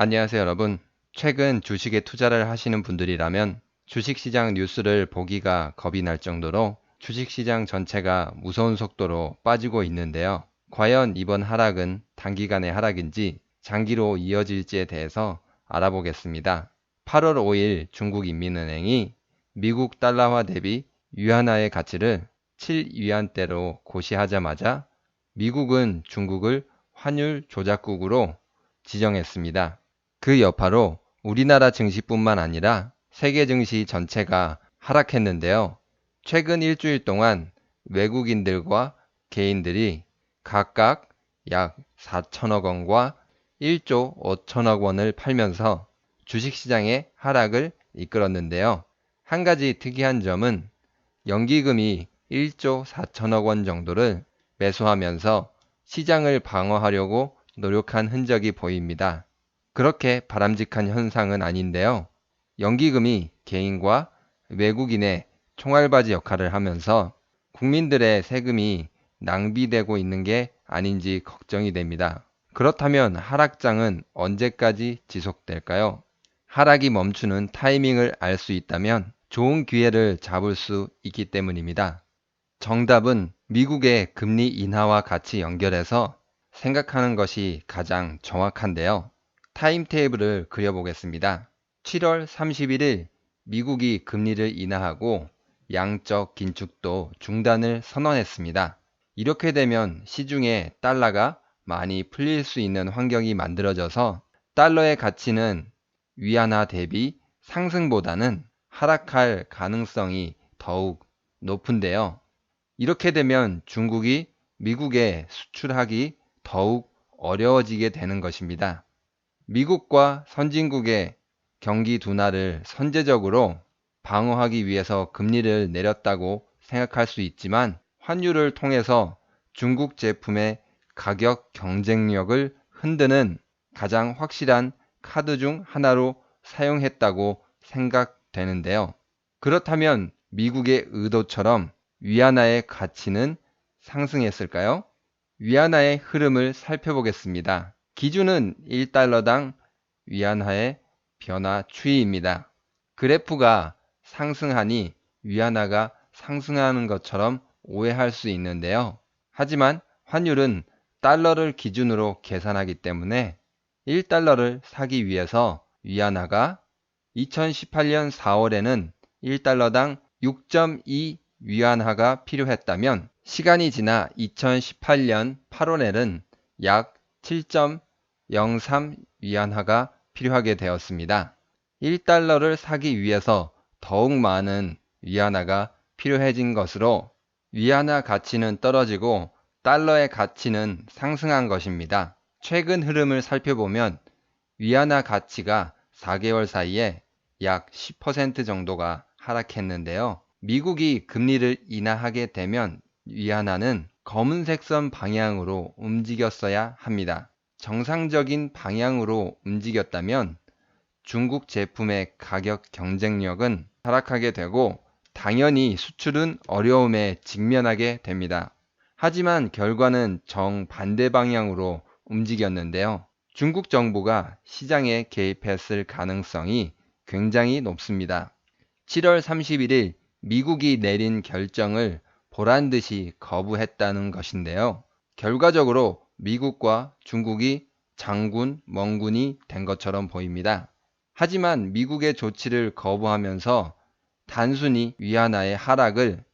안녕하세요, 여러분. 최근 주식에 투자를 하시는 분들이라면 주식시장 뉴스를 보기가 겁이 날 정도로 주식시장 전체가 무서운 속도로 빠지고 있는데요. 과연 이번 하락은 단기간의 하락인지 장기로 이어질지에 대해서 알아보겠습니다. 8월 5일 중국인민은행이 미국 달러화 대비 위안화의 가치를 7위안대로 고시하자마자 미국은 중국을 환율 조작국으로 지정했습니다. 그 여파로 우리나라 증시뿐만 아니라 세계 증시 전체가 하락했는데요. 최근 일주일 동안 외국인들과 개인들이 각각 약 4천억 원과 1조 5천억 원을 팔면서 주식시장의 하락을 이끌었는데요. 한 가지 특이한 점은 연기금이 1조 4천억 원 정도를 매수하면서 시장을 방어하려고 노력한 흔적이 보입니다. 그렇게 바람직한 현상은 아닌데요. 연기금이 개인과 외국인의 총알바지 역할을 하면서 국민들의 세금이 낭비되고 있는 게 아닌지 걱정이 됩니다. 그렇다면 하락장은 언제까지 지속될까요? 하락이 멈추는 타이밍을 알 수 있다면 좋은 기회를 잡을 수 있기 때문입니다. 정답은 미국의 금리 인하와 같이 연결해서 생각하는 것이 가장 정확한데요. 타임테이블을 그려보겠습니다. 7월 31일 미국이 금리를 인하하고 양적 긴축도 중단을 선언했습니다. 이렇게 되면 시중에 달러가 많이 풀릴 수 있는 환경이 만들어져서 달러의 가치는 위안화 대비 상승보다는 하락할 가능성이 더욱 높은데요. 이렇게 되면 중국이 미국에 수출하기 더욱 어려워지게 되는 것입니다. 미국과 선진국의 경기 둔화를 선제적으로 방어하기 위해서 금리를 내렸다고 생각할 수 있지만 환율을 통해서 중국 제품의 가격 경쟁력을 흔드는 가장 확실한 카드 중 하나로 사용했다고 생각되는데요. 그렇다면 미국의 의도처럼 위안화의 가치는 상승했을까요? 위안화의 흐름을 살펴보겠습니다. 기준은 1달러당 위안화의 변화 추이입니다. 그래프가 상승하니 위안화가 상승하는 것처럼 오해할 수 있는데요. 하지만 환율은 달러를 기준으로 계산하기 때문에 1달러를 사기 위해서 위안화가 2018년 4월에는 1달러당 6.2 위안화가 필요했다면 시간이 지나 2018년 8월에는 약 7.03 위안화가 필요하게 되었습니다. 1달러를 사기 위해서 더욱 많은 위안화가 필요해진 것으로 위안화 가치는 떨어지고 달러의 가치는 상승한 것입니다. 최근 흐름을 살펴보면 위안화 가치가 4개월 사이에 약 10% 정도가 하락했는데요. 미국이 금리를 인하하게 되면 위안화는 검은색 선 방향으로 움직였어야 합니다. 정상적인 방향으로 움직였다면 중국 제품의 가격 경쟁력은 하락하게 되고 당연히 수출은 어려움에 직면하게 됩니다. 하지만 결과는 정반대 방향으로 움직였는데요. 중국 정부가 시장에 개입했을 가능성이 굉장히 높습니다. 7월 31일 미국이 내린 결정을 보란 듯이 거부했다는 것인데요. 결과적으로 미국과 중국이 장군, 멍군이 된 것처럼 보입니다. 하지만 미국의 조치를 거부하면서 단순히 위안화의 하락을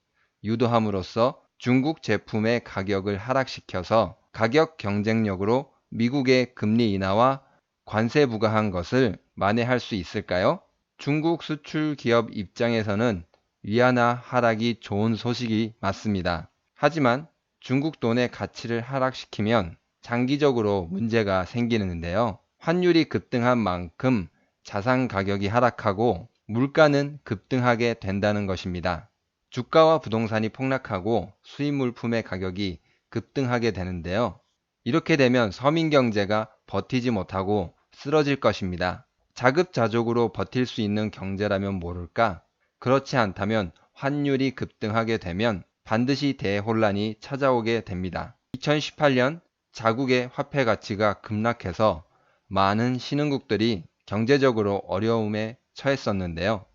유도함으로써 중국 제품의 가격을 하락시켜서 가격 경쟁력으로 미국의 금리 인하와 관세 부과한 것을 만회할 수 있을까요? 중국 수출 기업 입장에서는 위안화 하락이 좋은 소식이 맞습니다. 하지만 중국 돈의 가치를 하락시키면 장기적으로 문제가 생기는데요. 환율이 급등한 만큼 자산 가격이 하락하고 물가는 급등하게 된다는 것입니다. 주가와 부동산이 폭락하고 수입 물품의 가격이 급등하게 되는데요. 이렇게 되면 서민 경제가 버티지 못하고 쓰러질 것입니다. 자급자족으로 버틸 수 있는 경제라면 모를까? 그렇지 않다면 환율이 급등하게 되면 반드시 대혼란이 찾아오게 됩니다. 2018년 자국의 화폐 가치가 급락해서 많은 신흥국들이 경제적으로 어려움에 처했었는데요.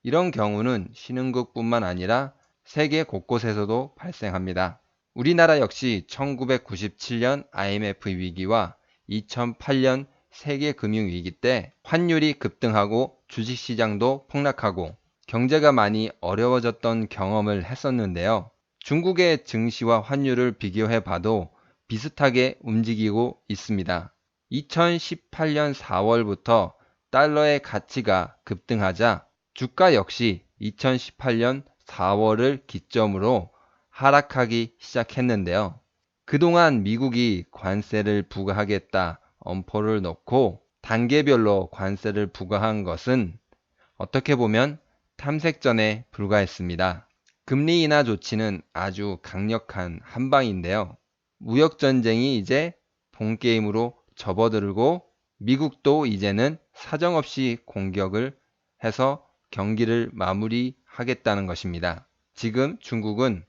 이런 경우는 신흥국뿐만 아니라 세계 곳곳에서도 발생합니다. 우리나라 역시 1997년 IMF 위기와 2008년 세계금융위기 때 환율이 급등하고 주식시장도 폭락하고 경제가 많이 어려워졌던 경험을 했었는데요. 중국의 증시와 환율을 비교해 봐도 비슷하게 움직이고 있습니다. 2018년 4월부터 달러의 가치가 급등하자 주가 역시 2018년 4월을 기점으로 하락하기 시작했는데요. 그동안 미국이 관세를 부과하겠다 엄포를 놓고 단계별로 관세를 부과한 것은 어떻게 보면 탐색전에 불과했습니다. 금리 인하 조치는 아주 강력한 한방인데요. 무역전쟁이 이제 본게임으로 접어들고 미국도 이제는 사정없이 공격을 해서 경기를 마무리하겠다는 것입니다. 지금 중국은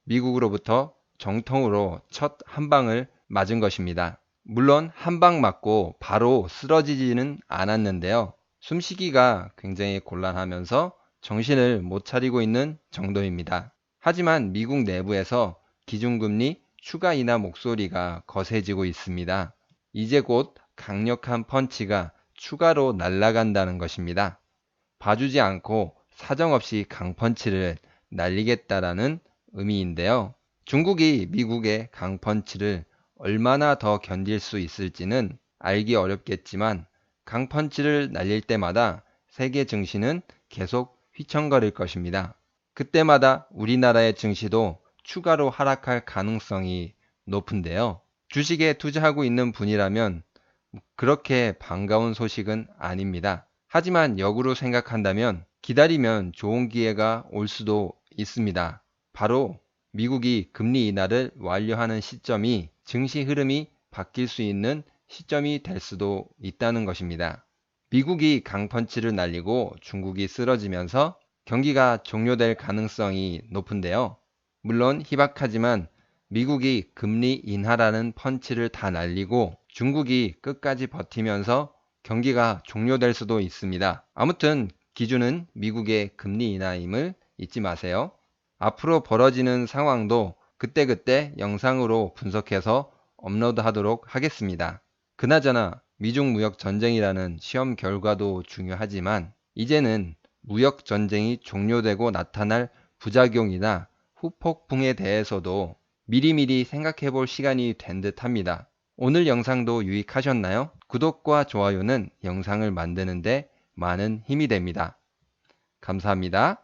미국으로부터 정통으로 첫 한방을 맞은 것입니다. 물론 한방 맞고 바로 쓰러지지는 않았는데요. 숨쉬기가 굉장히 곤란하면서 정신을 못 차리고 있는 정도입니다. 하지만 미국 내부에서 기준금리 추가 인하 목소리가 거세지고 있습니다. 이제 곧 강력한 펀치가 추가로 날아간다는 것입니다. 봐주지 않고 사정없이 강펀치를 날리겠다라는 의미인데요. 중국이 미국의 강펀치를 얼마나 더 견딜 수 있을지는 알기 어렵겠지만 강펀치를 날릴 때마다 세계 증시는 계속 휘청거릴 것입니다. 그때마다 우리나라의 증시도 추가로 하락할 가능성이 높은데요. 주식에 투자하고 있는 분이라면 그렇게 반가운 소식은 아닙니다. 하지만 역으로 생각한다면 기다리면 좋은 기회가 올 수도 있습니다. 바로 미국이 금리 인하를 완료하는 시점이 증시 흐름이 바뀔 수 있는 시점이 될 수도 있다는 것입니다. 미국이 강펀치를 날리고 중국이 쓰러지면서 경기가 종료될 가능성이 높은데요. 물론 희박하지만 미국이 금리 인하라는 펀치를 다 날리고 중국이 끝까지 버티면서 경기가 종료될 수도 있습니다. 아무튼 기준은 미국의 금리 인하임을 잊지 마세요. 앞으로 벌어지는 상황도 그때그때 영상으로 분석해서 업로드하도록 하겠습니다. 그나저나 미중 무역 전쟁이라는 시험 결과도 중요하지만 이제는 무역 전쟁이 종료되고 나타날 부작용이나 후폭풍에 대해서도 미리미리 생각해 볼 시간이 된 듯 합니다. 오늘 영상도 유익하셨나요? 구독과 좋아요는 영상을 만드는데 많은 힘이 됩니다. 감사합니다.